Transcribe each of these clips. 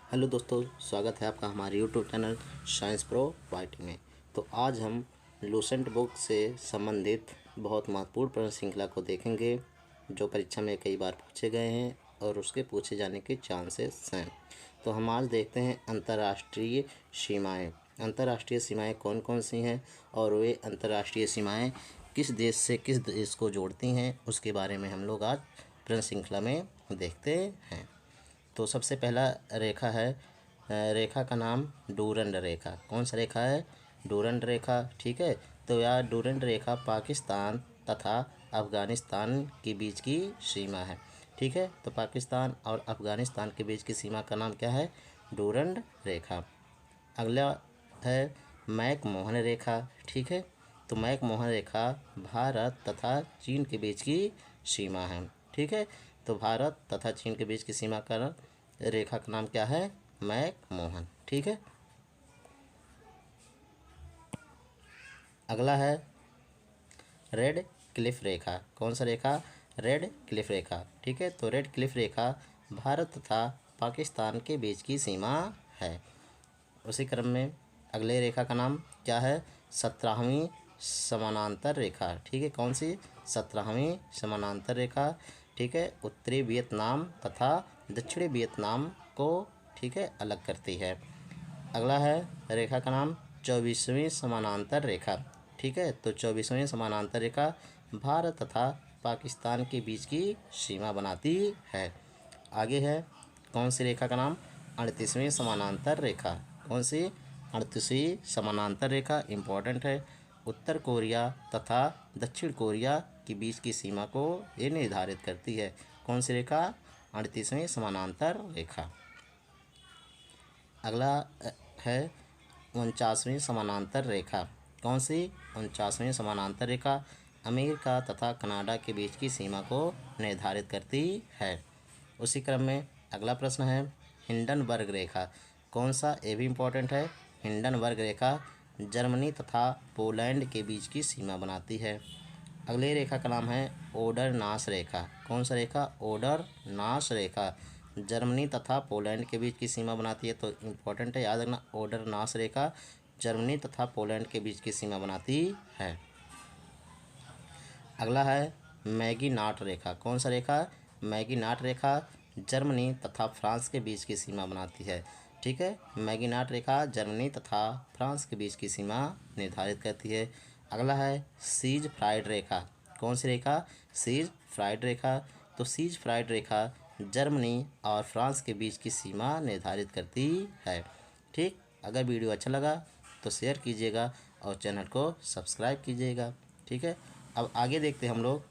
Hello दोस्तों, स्वागत है आपका हमारे YouTube channel science pro YT में। तो आज हम लूसेंट बुक से संबंधित बहुत महत्वपूर्ण प्रश्न श्रृंखला को देखेंगे जो परीक्षा में कई बार पूछे गए हैं और उसके पूछे जाने के चांसेस हैं। तो हम आज देखते हैं अंतर्राष्ट्रीय सीमाएं। अंतर्राष्ट्रीय सीमाएं कौन कौन सी हैं और वे अंतर्राष्ट्रीय सीमाएं किस देश से किस देश को जोड़ती हैं, उसके बारे में हम लोग आज प्रश्न श्रृंखला में देखते हैं। तो सबसे पहला रेखा है, रेखा का नाम डूरंड रेखा। कौन सा रेखा है? डूरंड रेखा। ठीक है, तो यह डूरंड रेखा पाकिस्तान तथा अफ़गानिस्तान के बीच की सीमा है। ठीक है, तो पाकिस्तान और अफ़गानिस्तान के बीच की सीमा का नाम क्या है? डूरंड रेखा। अगला है मैक मोहन रेखा। ठीक है, तो मैक मोहन रेखा भारत तथा चीन के बीच की सीमा है। ठीक है, तो भारत तथा चीन के बीच की सीमा का रेखा का नाम क्या है? मैक मोहन। ठीक है, अगला है रेड क्लिफ रेखा। कौन सा रेखा? रेड क्लिफ रेखा। ठीक है, तो रेड क्लिफ रेखा भारत तथा पाकिस्तान के बीच की सीमा है। उसी क्रम में अगले रेखा का नाम क्या है? 17वीं समानांतर रेखा। ठीक है, कौन सी? 17वीं समानांतर रेखा। ठीक है, उत्तरी वियतनाम तथा दक्षिणी वियतनाम को ठीक है अलग करती है। अगला है रेखा का नाम 24वीं समानांतर रेखा। ठीक है, तो 24वीं समानांतर रेखा भारत तथा पाकिस्तान के बीच की सीमा बनाती है। आगे है कौन सी रेखा का नाम? 38वीं समानांतर रेखा। कौन सी? 38वीं समानांतर रेखा इम्पॉर्टेंट है। उत्तर कोरिया तथा दक्षिण कोरिया के बीच की सीमा को ये निर्धारित करती है। कौन सी रेखा? 38वीं समानांतर रेखा। अगला है 49वीं समानांतर रेखा। कौन सी? 49वीं समानांतर रेखा अमेरिका तथा कनाडा के बीच की सीमा को निर्धारित करती है। उसी क्रम में अगला प्रश्न है हिंडनबर्ग रेखा। कौन सा? ये भी इम्पोर्टेंट है। हिंडनबर्ग रेखा जर्मनी तथा पोलैंड के बीच की सीमा बनाती है। अगले रेखा का नाम है ओडरनास रेखा। कौन सा रेखा? ओडरनास रेखा जर्मनी तथा पोलैंड के बीच की सीमा बनाती है। तो इम्पोर्टेंट है, याद रखना, ओडरनास रेखा जर्मनी तथा पोलैंड के बीच की सीमा बनाती है। अगला है मैगीनाट रेखा। कौन सा रेखा? मैगीनाट रेखा जर्मनी तथा फ्रांस के बीच की सीमा बनाती है। ठीक है, मैगीनाट रेखा जर्मनी तथा फ्रांस के बीच की सीमा निर्धारित करती है। अगला है सीज फ्राइड रेखा। कौन सी रेखा? सीज फ्राइड रेखा। तो सीज फ्राइड रेखा जर्मनी और फ्रांस के बीच की सीमा निर्धारित करती है। ठीक, अगर वीडियो अच्छा लगा तो शेयर कीजिएगा और चैनल को सब्सक्राइब कीजिएगा। ठीक है, अब आगे देखते हैं हम लोग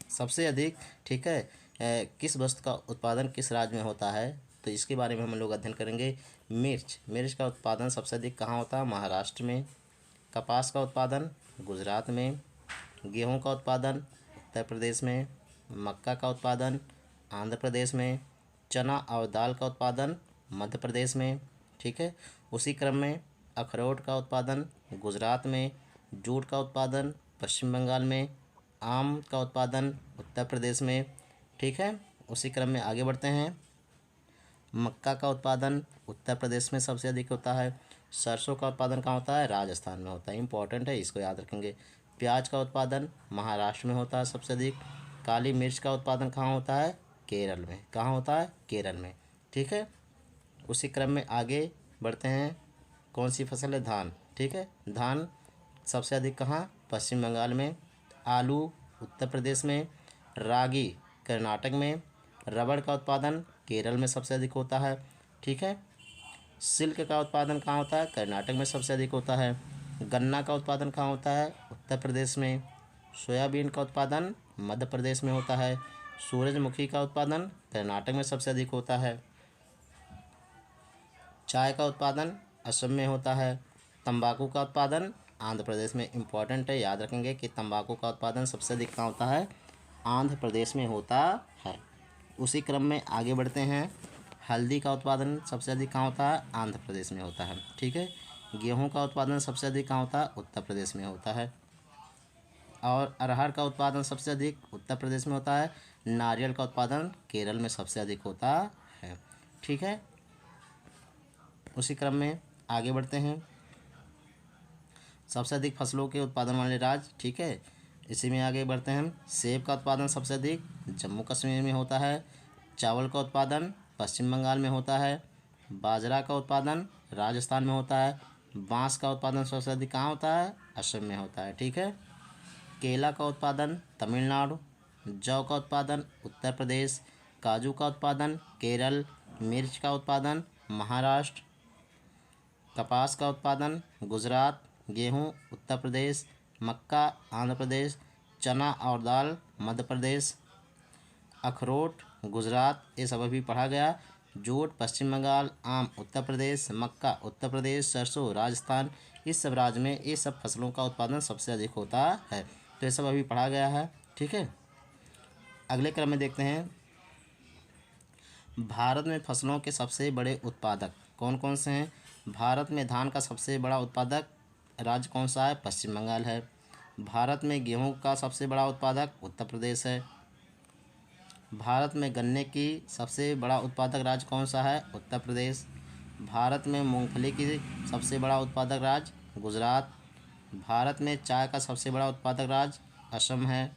सबसे अधिक ठीक है किस वस्तु का उत्पादन किस राज्य में होता है, तो इसके बारे में हम लोग अध्ययन करेंगे। मिर्च का उत्पादन सबसे अधिक कहाँ होता है? महाराष्ट्र में। कपास का उत्पादन गुजरात में। गेहूं का उत्पादन उत्तर प्रदेश में। मक्का का उत्पादन आंध्र प्रदेश में। चना और दाल का उत्पादन मध्य प्रदेश में। ठीक है, उसी क्रम में अखरोट का उत्पादन गुजरात में। जूट का उत्पादन पश्चिम बंगाल में। आम का उत्पादन उत्तर प्रदेश में। ठीक है, उसी क्रम में आगे बढ़ते हैं। मक्का का उत्पादन उत्तर प्रदेश में सबसे अधिक होता है। सरसों का उत्पादन कहाँ होता है? राजस्थान में होता है। इंपॉर्टेंट है, इसको याद रखेंगे। प्याज का उत्पादन महाराष्ट्र में होता है सबसे अधिक। काली मिर्च का उत्पादन कहाँ होता है? केरल में। कहाँ होता है? केरल में। ठीक है, उसी क्रम में आगे बढ़ते हैं। कौन सी फसल है? धान। ठीक है, धान सबसे अधिक कहाँ? पश्चिम बंगाल में। आलू उत्तर प्रदेश में। रागी कर्नाटक में। रबड़ का उत्पादन केरल में सबसे अधिक होता है। ठीक है, सिल्क का उत्पादन कहाँ होता है? कर्नाटक में सबसे अधिक होता है। गन्ना का उत्पादन कहाँ होता है? उत्तर प्रदेश में। सोयाबीन का उत्पादन मध्य प्रदेश में होता है। सूरजमुखी का उत्पादन कर्नाटक में सबसे अधिक होता है। चाय का उत्पादन असम में होता है। तंबाकू का उत्पादन आंध्र प्रदेश में। इम्पॉर्टेंट है, याद रखेंगे कि तंबाकू का उत्पादन सबसे अधिक कहाँ होता है? आंध्र प्रदेश में होता है। उसी क्रम में आगे बढ़ते हैं। हल्दी का उत्पादन सबसे अधिक कहाँ होता है? आंध्र प्रदेश में होता है। ठीक है, गेहूं का उत्पादन सबसे अधिक कहाँ होता है? उत्तर प्रदेश में होता है। और अरहर का उत्पादन सबसे अधिक उत्तर प्रदेश में होता है। नारियल का उत्पादन केरल में सबसे अधिक होता है। ठीक है, उसी क्रम में आगे बढ़ते हैं। सबसे अधिक फसलों के उत्पादन वाले राज्य, ठीक है, इसी में आगे बढ़ते हैं हम। सेब का उत्पादन सबसे अधिक जम्मू कश्मीर में होता है। चावल का उत्पादन पश्चिम बंगाल में होता है। बाजरा का उत्पादन राजस्थान में होता है। बांस का उत्पादन सबसे अधिक कहाँ होता है? असम में होता है। ठीक है, केला का उत्पादन तमिलनाडु। जौ का उत्पादन उत्तर प्रदेश। काजू का उत्पादन केरल। मिर्च का उत्पादन महाराष्ट्र। कपास का उत्पादन गुजरात। गेहूं उत्तर प्रदेश। मक्का आंध्र प्रदेश। चना और दाल मध्य प्रदेश। अखरोट गुजरात, ये सब अभी पढ़ा गया। जूट पश्चिम बंगाल। आम उत्तर प्रदेश। मक्का उत्तर प्रदेश। सरसों राजस्थान। इस सब राज्य में ये सब फसलों का उत्पादन सबसे अधिक होता है। तो ये सब अभी पढ़ा गया है। ठीक है, अगले क्रम में देखते हैं। भारत में फसलों के सबसे बड़े उत्पादक कौन कौन से हैं? भारत में धान का सबसे बड़ा उत्पादक राज्य कौन सा है? पश्चिम बंगाल है। भारत में गेहूं का सबसे बड़ा उत्पादक उत्तर प्रदेश है। भारत में गन्ने की सबसे बड़ा उत्पादक राज्य कौन सा है? उत्तर प्रदेश। भारत में मूंगफली की सबसे बड़ा उत्पादक राज्य गुजरात। भारत में चाय का सबसे बड़ा उत्पादक राज्य असम है।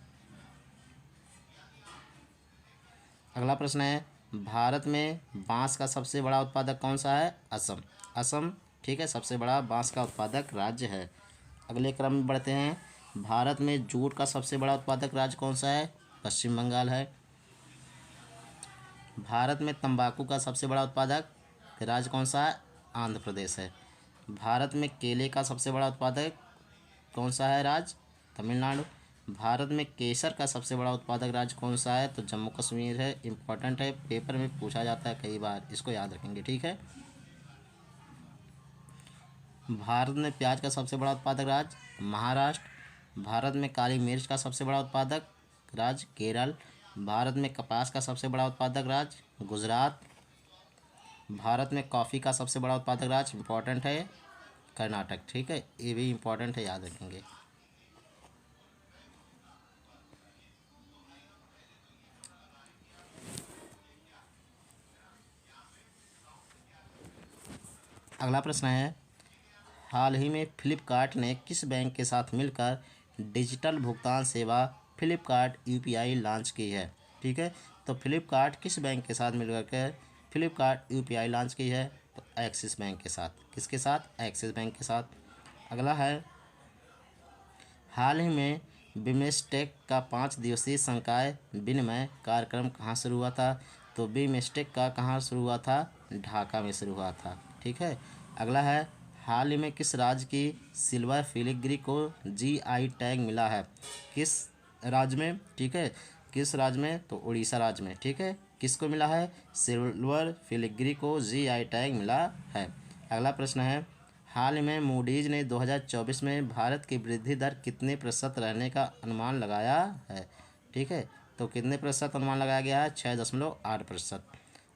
अगला प्रश्न है, भारत में बांस का सबसे बड़ा उत्पादक कौन सा है? असम। असम, ठीक है, सबसे बड़ा बांस का उत्पादक राज्य है। अगले क्रम में बढ़ते हैं। भारत में जूट का सबसे बड़ा उत्पादक राज्य कौन सा है? पश्चिम बंगाल है। भारत में तंबाकू का सबसे बड़ा उत्पादक राज्य कौन सा है? आंध्र प्रदेश है। भारत में केले का सबसे बड़ा उत्पादक कौन सा है राज्य? तमिलनाडु। भारत में केसर का सबसे बड़ा उत्पादक राज्य कौन सा है? तो जम्मू कश्मीर है। इम्पॉर्टेंट है, पेपर में पूछा जाता है कई बार, इसको याद रखेंगे। ठीक है, भारत में प्याज का सबसे बड़ा उत्पादक राज्य महाराष्ट्र। भारत में काली मिर्च का सबसे बड़ा उत्पादक राज्य केरल। भारत में कपास का सबसे बड़ा उत्पादक राज्य गुजरात। भारत में कॉफ़ी का सबसे बड़ा उत्पादक राज्य इम्पॉर्टेंट है कर्नाटक। ठीक है, ये भी इम्पॉर्टेंट है, याद रखेंगे। अगला प्रश्न है, हाल ही में फ्लिपकार्ट ने किस बैंक के साथ मिलकर डिजिटल भुगतान सेवा फ्लिपकार्ट यूपीआई लॉन्च की है? ठीक है, तो फ्लिपकार्ट किस बैंक के साथ मिलकर के फ्लिपकार्ट यूपीआई लॉन्च की है? तो एक्सिस बैंक के साथ। किसके साथ? एक्सिस बैंक के साथ। अगला है, हाल ही में बिमस्टेक का 5 दिवसीय संकाय विनिमय कार्यक्रम कहाँ शुरू हुआ था? तो बिमस्टेक का कहाँ शुरू हुआ था? ढाका में शुरू हुआ था। ठीक है, अगला है, हाल ही में किस राज्य की सिल्वर फिलिग्री को जीआई टैग मिला है? किस राज्य में? ठीक है, किस राज्य में? तो उड़ीसा राज्य में। ठीक है, किसको मिला है? सिल्वर फिलिग्री को जीआई टैग मिला है। अगला प्रश्न है, हाल में मूडीज ने 2024 में भारत की वृद्धि दर कितने प्रतिशत रहने का अनुमान लगाया है? ठीक है, तो कितने प्रतिशत अनुमान लगाया गया है? 6.8%।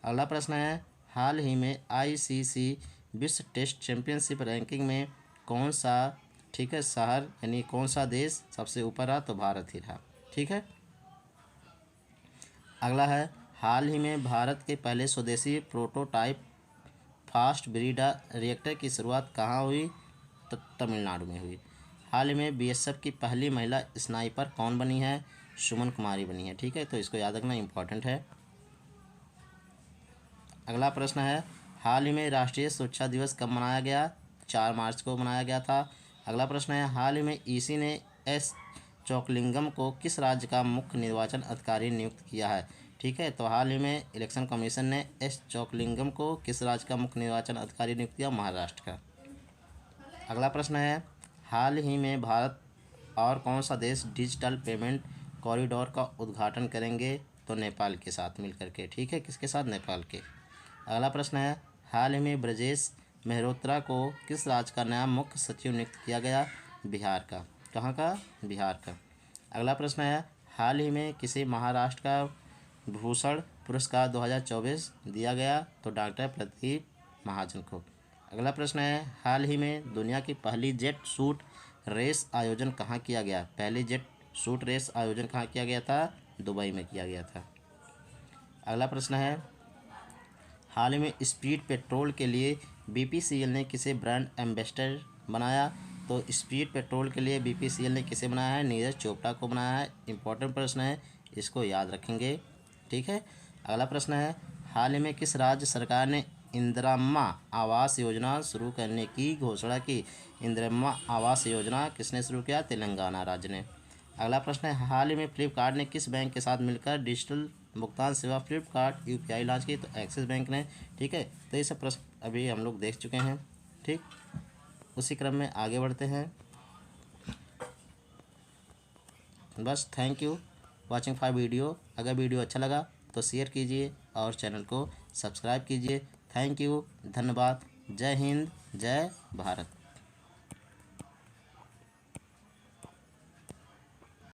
अगला प्रश्न है, हाल ही में आईसीसी विश्व टेस्ट चैंपियनशिप रैंकिंग में कौन सा, ठीक है, शहर यानी कौन सा देश सबसे ऊपर रहा? तो भारत ही रहा। ठीक है, अगला है, हाल ही में भारत के पहले स्वदेशी प्रोटोटाइप फास्ट ब्रीडर रिएक्टर की शुरुआत कहाँ हुई? तो तमिलनाडु में हुई। हाल ही में बीएसएफ की पहली महिला स्नाइपर कौन बनी है? सुमन कुमारी बनी है। ठीक है, तो इसको याद रखना इम्पोर्टेंट है। अगला प्रश्न है, हाल ही में राष्ट्रीय सुरक्षा दिवस कब मनाया गया? 4 मार्च को मनाया गया था। अगला प्रश्न है, हाल ही में ईसी ने एस चोकलिंगम को किस राज्य का मुख्य निर्वाचन अधिकारी नियुक्त किया है? ठीक है, तो हाल ही में इलेक्शन कमीशन ने एस चोकलिंगम को किस राज्य का मुख्य निर्वाचन अधिकारी नियुक्त किया? महाराष्ट्र का। अगला प्रश्न है, हाल ही में भारत और कौन सा देश डिजिटल पेमेंट कॉरिडोर का उद्घाटन करेंगे? तो नेपाल के साथ मिलकर के। ठीक है, किसके साथ? नेपाल के। अगला प्रश्न है, हाल ही में ब्रजेश मेहरोत्रा को किस राज्य का नया मुख्य सचिव नियुक्त किया गया? बिहार का। कहाँ का? बिहार का। अगला प्रश्न है, हाल ही में किसी महाराष्ट्र का भूषण पुरस्कार 2024 दिया गया? तो डॉक्टर प्रदीप महाजन को। अगला प्रश्न है, हाल ही में दुनिया की पहली जेट शूट रेस आयोजन कहाँ किया गया? पहली जेट शूट रेस आयोजन कहाँ किया गया था? दुबई में किया गया था। अगला प्रश्न है, हाल ही में स्पीड पेट्रोल के लिए बीपीसीएल ने किसे ब्रांड एम्बेसडर बनाया? तो स्पीड पेट्रोल के लिए बीपीसीएल ने किसे बनाया है? नीरज चोपड़ा को बनाया है। इंपॉर्टेंट प्रश्न है, इसको याद रखेंगे। ठीक है। अगला प्रश्न है, हाल ही में किस राज्य सरकार ने इंदिरम्मा आवास योजना शुरू करने की घोषणा की? इंदिरम्मा आवास योजना किसने शुरू किया? तेलंगाना राज्य ने। अगला प्रश्न है, हाल ही में फ्लिपकार्ट ने किस बैंक के साथ मिलकर डिजिटल भुगतान सेवा फ्लिपकार्ट यूपीआई लॉन्च की? तो एक्सिस बैंक ने। ठीक है। तो ये सब प्रश्न अभी हम लोग देख चुके हैं। ठीक, उसी क्रम में आगे बढ़ते हैं। बस, thank you watching for video. अगर वीडियो अच्छा लगा तो शेयर कीजिए और चैनल को सब्सक्राइब कीजिए। थैंक यू, धन्यवाद। जय हिंद, जय भारत।